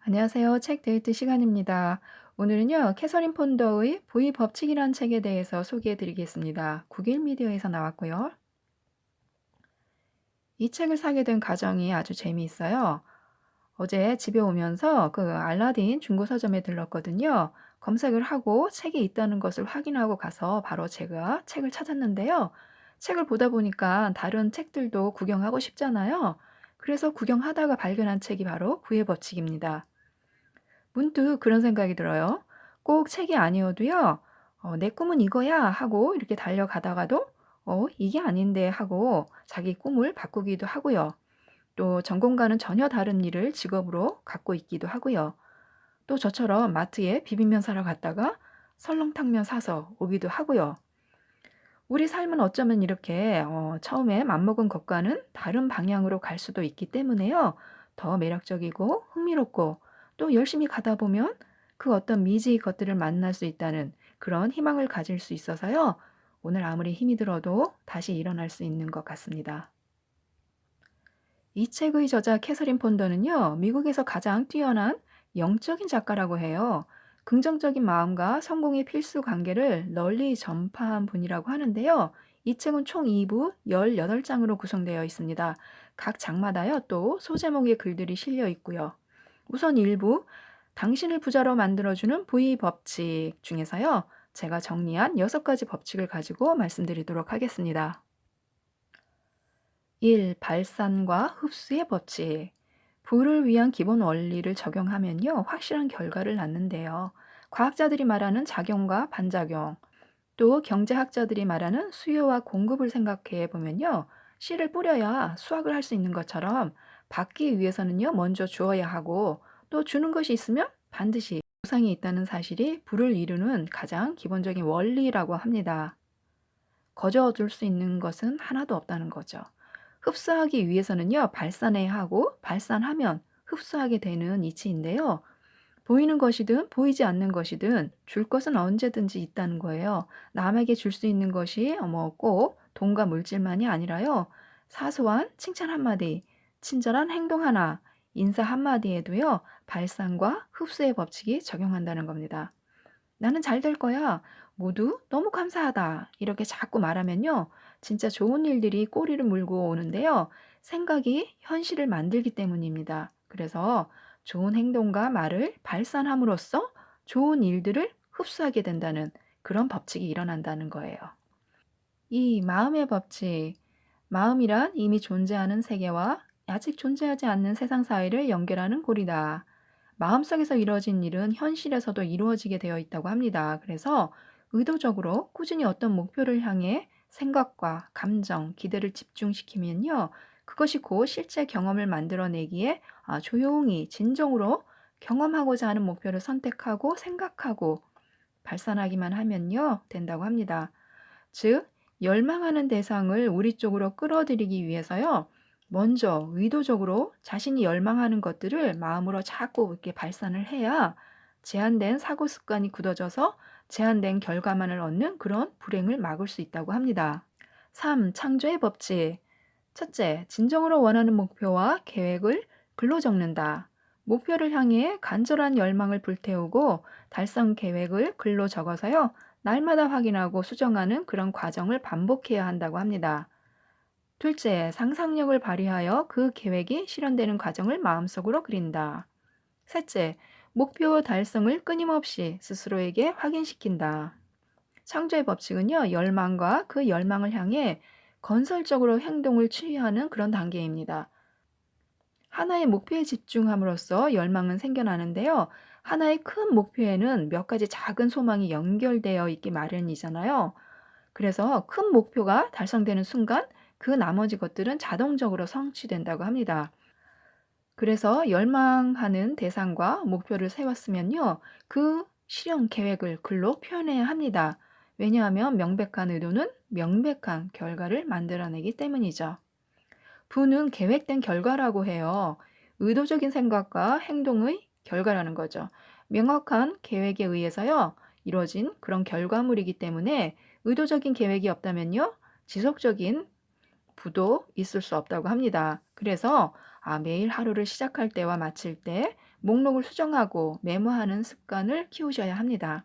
안녕하세요. 책 데이트 시간입니다. 오늘은요, 캐서린 폰더의 보이 법칙이란 책에 대해서 소개해 드리겠습니다. 국일 미디어에서 나왔고요. 이 책을 사게 된 과정이 아주 재미있어요. 어제 집에 오면서 그 알라딘 중고 서점에 들렀거든요. 검색을 하고 책이 있다는 것을 확인하고 가서 바로 제가 책을 찾았는데요. 책을 보다 보니까 다른 책들도 구경하고 싶잖아요. 그래서 구경하다가 발견한 책이 바로 구의 법칙입니다. 문득 그런 생각이 들어요. 꼭 책이 아니어도요. '내 꿈은 이거야.' 하고 이렇게 달려가다가도 '이게 아닌데.' 하고 자기 꿈을 바꾸기도 하고요. 또 전공과는 전혀 다른 일을 직업으로 갖고 있기도 하고요. 또 저처럼 마트에 비빔면 사러 갔다가 설렁탕면 사서 오기도 하고요. 우리 삶은 어쩌면 이렇게 처음에 맘먹은 것과는 다른 방향으로 갈 수도 있기 때문에요. 더 매력적이고 흥미롭고 또 열심히 가다 보면 그 어떤 미지의 것들을 만날 수 있다는 그런 희망을 가질 수 있어서요. 오늘 아무리 힘이 들어도 다시 일어날 수 있는 것 같습니다. 이 책의 저자 캐서린 폰더는요, 미국에서 가장 뛰어난 영적인 작가라고 해요. 긍정적인 마음과 성공의 필수 관계를 널리 전파한 분이라고 하는데요. 이 책은 총 2부 18장으로 구성되어 있습니다. 각 장마다요, 또 소제목의 글들이 실려 있고요. 우선 1부, 당신을 부자로 만들어주는 부의 법칙 중에서요, 제가 정리한 6가지 법칙을 가지고 말씀드리도록 하겠습니다. 1. 발산과 흡수의 법칙. 부를 위한 기본 원리를 적용하면요, 확실한 결과를 낳는데요. 과학자들이 말하는 작용과 반작용, 또 경제학자들이 말하는 수요와 공급을 생각해 보면요, 씨를 뿌려야 수확을 할 수 있는 것처럼 받기 위해서는요, 먼저 주어야 하고 또 주는 것이 있으면 반드시 보상이 있다는 사실이 부를 이루는 가장 기본적인 원리라고 합니다. 거저줄 수 있는 것은 하나도 없다는 거죠. 흡수하기 위해서는요, 발산해야 하고 발산하면 흡수하게 되는 이치인데요. 보이는 것이든 보이지 않는 것이든 줄 것은 언제든지 있다는 거예요. 남에게 줄 수 있는 것이 꼭 돈과 물질만이 아니라요. 사소한 칭찬 한마디, 친절한 행동 하나, 인사 한마디에도요. 발산과 흡수의 법칙이 적용한다는 겁니다. "나는 잘 될 거야. 모두 너무 감사하다." 이렇게 자꾸 말하면요. 진짜 좋은 일들이 꼬리를 물고 오는데요. 생각이 현실을 만들기 때문입니다. 그래서 좋은 행동과 말을 발산함으로써 좋은 일들을 흡수하게 된다는 그런 법칙이 일어난다는 거예요. 이 마음의 법칙. 마음이란 이미 존재하는 세계와 아직 존재하지 않는 세상 사이를 연결하는 고리다. 마음속에서 이루어진 일은 현실에서도 이루어지게 되어 있다고 합니다. 그래서 의도적으로 꾸준히 어떤 목표를 향해 생각과 감정, 기대를 집중시키면요. 그것이 곧 실제 경험을 만들어내기에 조용히 진정으로 경험하고자 하는 목표를 선택하고 생각하고 발산하기만 하면요. 된다고 합니다. 즉, 열망하는 대상을 우리 쪽으로 끌어들이기 위해서요. 먼저 의도적으로 자신이 열망하는 것들을 마음으로 자꾸 이렇게 발산을 해야 제한된 사고 습관이 굳어져서 제한된 결과만을 얻는 그런 불행을 막을 수 있다고 합니다. 3. 창조의 법칙. 첫째, 진정으로 원하는 목표와 계획을 글로 적는다. 목표를 향해 간절한 열망을 불태우고 달성 계획을 글로 적어서요. 날마다 확인하고 수정하는 그런 과정을 반복해야 한다고 합니다. 둘째, 상상력을 발휘하여 그 계획이 실현되는 과정을 마음속으로 그린다. 셋째, 목표 달성을 끊임없이 스스로에게 확인시킨다. 창조의 법칙은요, 열망과 그 열망을 향해 건설적으로 행동을 취하는 그런 단계입니다. 하나의 목표에 집중함으로써 열망은 생겨나는데요. 하나의 큰 목표에는 몇 가지 작은 소망이 연결되어 있기 마련이잖아요. 그래서 큰 목표가 달성되는 순간 그 나머지 것들은 자동적으로 성취된다고 합니다. 그래서 열망하는 대상과 목표를 세웠으면요. 그 실현 계획을 글로 표현해야 합니다. 왜냐하면 명백한 의도는 명백한 결과를 만들어내기 때문이죠. 부는 계획된 결과라고 해요. 의도적인 생각과 행동의 결과라는 거죠. 명확한 계획에 의해서요, 이루어진 그런 결과물이기 때문에 의도적인 계획이 없다면요, 지속적인 부도 있을 수 없다고 합니다. 그래서 매일 하루를 시작할 때와 마칠 때 목록을 수정하고 메모하는 습관을 키우셔야 합니다.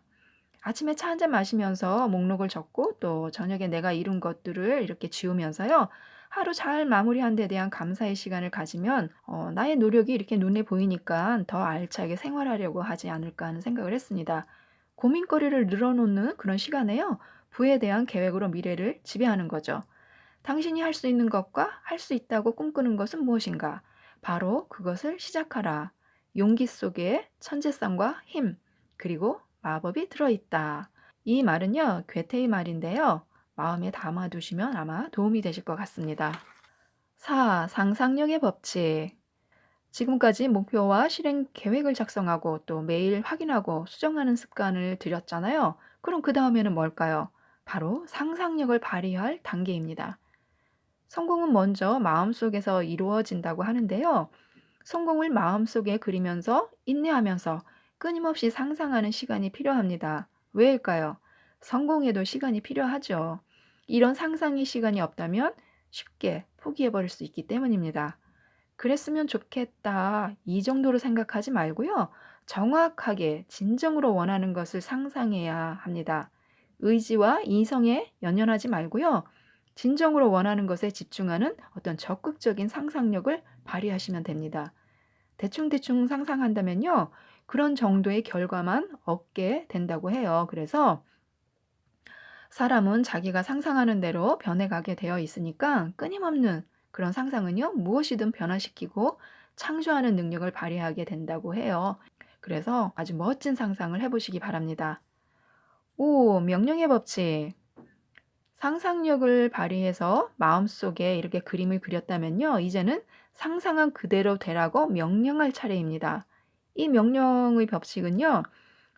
아침에 차 한 잔 마시면서 목록을 적고 또 저녁에 내가 이룬 것들을 이렇게 지우면서요. 하루 잘 마무리한 데 대한 감사의 시간을 가지면 나의 노력이 이렇게 눈에 보이니까 더 알차게 생활하려고 하지 않을까 하는 생각을 했습니다. 고민거리를 늘어놓는 그런 시간에요. 부에 대한 계획으로 미래를 지배하는 거죠. 당신이 할 수 있는 것과 할 수 있다고 꿈꾸는 것은 무엇인가? 바로 그것을 시작하라. 용기 속에 천재성과 힘, 그리고 마법이 들어있다. 이 말은요, 괴테의 말인데요. 마음에 담아두시면 아마 도움이 되실 것 같습니다. 4. 상상력의 법칙. 지금까지 목표와 실행 계획을 작성하고 또 매일 확인하고 수정하는 습관을 들였잖아요. 그럼 그 다음에는 뭘까요? 바로 상상력을 발휘할 단계입니다. 성공은 먼저 마음속에서 이루어진다고 하는데요. 성공을 마음속에 그리면서 인내하면서 끊임없이 상상하는 시간이 필요합니다. 왜일까요? 성공에도 시간이 필요하죠. 이런 상상의 시간이 없다면 쉽게 포기해버릴 수 있기 때문입니다. 그랬으면 좋겠다. 이 정도로 생각하지 말고요. 정확하게 진정으로 원하는 것을 상상해야 합니다. 의지와 이성에 연연하지 말고요. 진정으로 원하는 것에 집중하는 어떤 적극적인 상상력을 발휘하시면 됩니다. 대충대충 상상한다면요. 그런 정도의 결과만 얻게 된다고 해요. 그래서 사람은 자기가 상상하는 대로 변해가게 되어 있으니까 끊임없는 그런 상상은요. 무엇이든 변화시키고 창조하는 능력을 발휘하게 된다고 해요. 그래서 아주 멋진 상상을 해보시기 바랍니다. 5. 명령의 법칙. 상상력을 발휘해서 마음속에 이렇게 그림을 그렸다면요. 이제는 상상한 그대로 되라고 명령할 차례입니다. 이 명령의 법칙은요.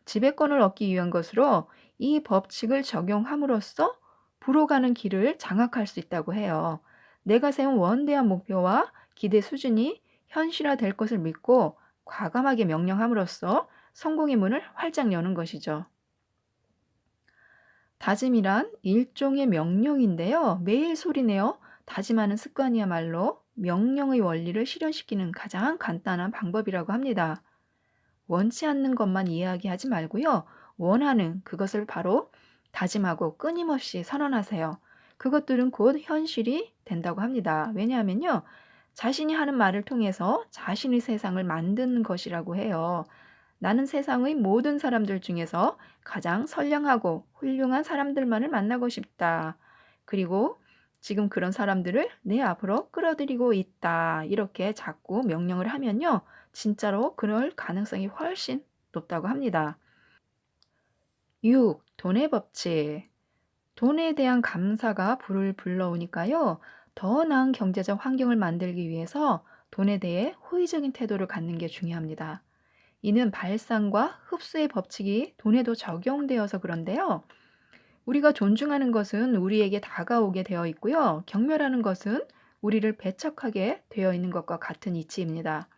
지배권을 얻기 위한 것으로 이 법칙을 적용함으로써 불어가는 길을 장악할 수 있다고 해요. 내가 세운 원대한 목표와 기대 수준이 현실화될 것을 믿고 과감하게 명령함으로써 성공의 문을 활짝 여는 것이죠. 다짐이란 일종의 명령인데요. 매일 소리내어 다짐하는 습관이야말로 명령의 원리를 실현시키는 가장 간단한 방법이라고 합니다. 원치 않는 것만 이야기하지 말고요. 원하는 그것을 바로 다짐하고 끊임없이 선언하세요. 그것들은 곧 현실이 된다고 합니다. 왜냐하면요. 자신이 하는 말을 통해서 자신의 세상을 만드는 것이라고 해요. 나는 세상의 모든 사람들 중에서 가장 선량하고 훌륭한 사람들만을 만나고 싶다. 그리고 지금 그런 사람들을 내 앞으로 끌어들이고 있다. 이렇게 자꾸 명령을 하면요. 진짜로 그럴 가능성이 훨씬 높다고 합니다. 6. 돈의 법칙. 돈에 대한 감사가 불을 불러오니까요. 더 나은 경제적 환경을 만들기 위해서 돈에 대해 호의적인 태도를 갖는 게 중요합니다. 이는 발상과 흡수의 법칙이 돈에도 적용되어서 그런데요. 우리가 존중하는 것은 우리에게 다가오게 되어 있고요. 경멸하는 것은 우리를 배척하게 되어 있는 것과 같은 이치입니다.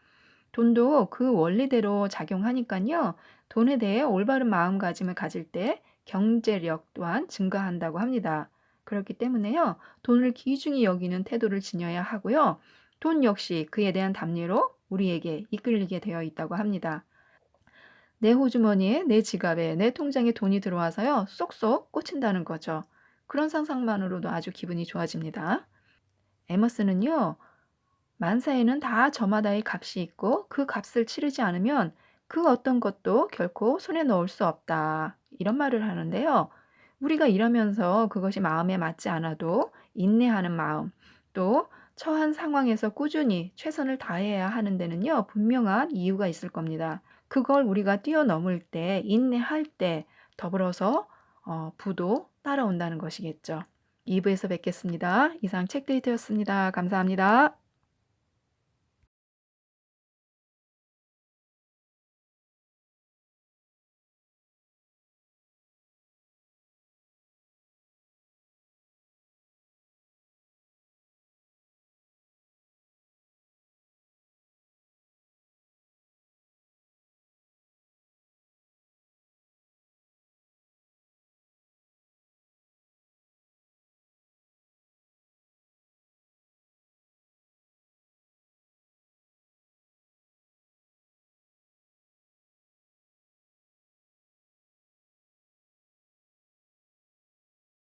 돈도 그 원리대로 작용하니까요. 돈에 대해 올바른 마음가짐을 가질 때 경제력 또한 증가한다고 합니다. 그렇기 때문에요. 돈을 귀중히 여기는 태도를 지녀야 하고요. 돈 역시 그에 대한 답례로 우리에게 이끌리게 되어 있다고 합니다. 내 호주머니에, 내 지갑에, 내 통장에 돈이 들어와서요. 쏙쏙 꽂힌다는 거죠. 그런 상상만으로도 아주 기분이 좋아집니다. 에머슨은요. 만사에는 다 저마다의 값이 있고 그 값을 치르지 않으면 그 어떤 것도 결코 손에 넣을 수 없다. 이런 말을 하는데요. 우리가 일하면서 그것이 마음에 맞지 않아도 인내하는 마음, 또 처한 상황에서 꾸준히 최선을 다해야 하는 데는요. 분명한 이유가 있을 겁니다. 그걸 우리가 뛰어넘을 때, 인내할 때 더불어서 부도 따라온다는 것이겠죠. 2부에서 뵙겠습니다. 이상 책데이트였습니다. 감사합니다.